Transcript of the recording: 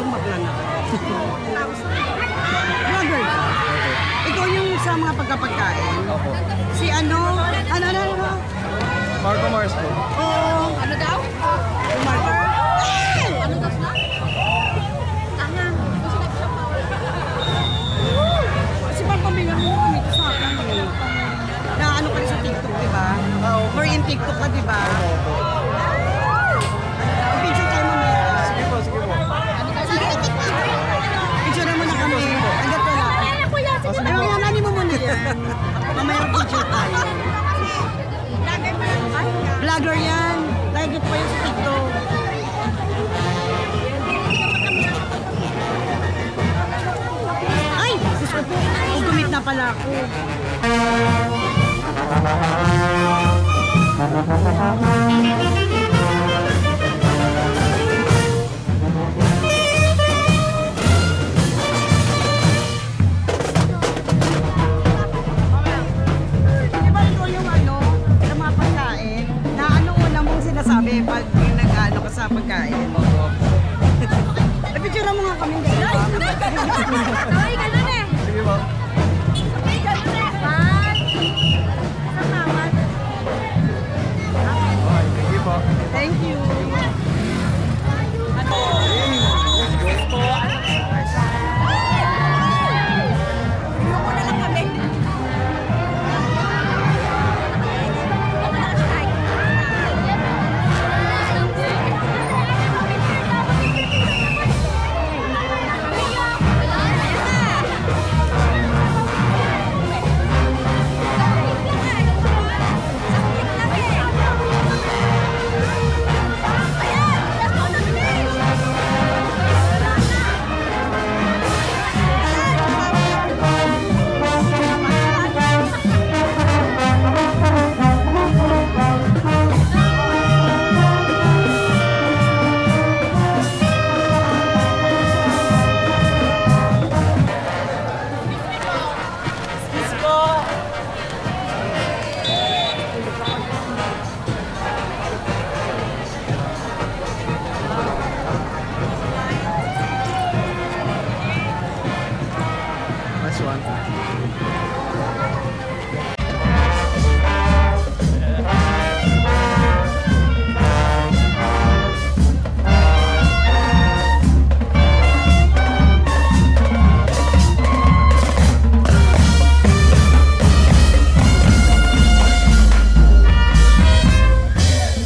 Tumakla na. Vlogger ka. Ikaw yung sa mga pagkapagkain. Opo. Si ano? Marco Mars po. Oo. Ano daw? Marco. Ano daw na? Tanga. Kasi parang pamilya mo kami ito sa akin. Na ano ka rin sa TikTok, di ba? Opo. Or in TikTok ka, di ba? Opo. Picture tayo mamaya. Sige po, sige po. Picture mo na kami. Agad wala. Ay, mamaya nani mo muna yan. Mamaya picture tayo. Vlogger yan. Target pa yun sa TikTok. Ay! Gusto ko po. Gumit na pala ako. Diba ito yung ano, sa mga pagkain, na ano una mong sinasabi pag nag-ano ka sa pagkain? Picture mo nga kami.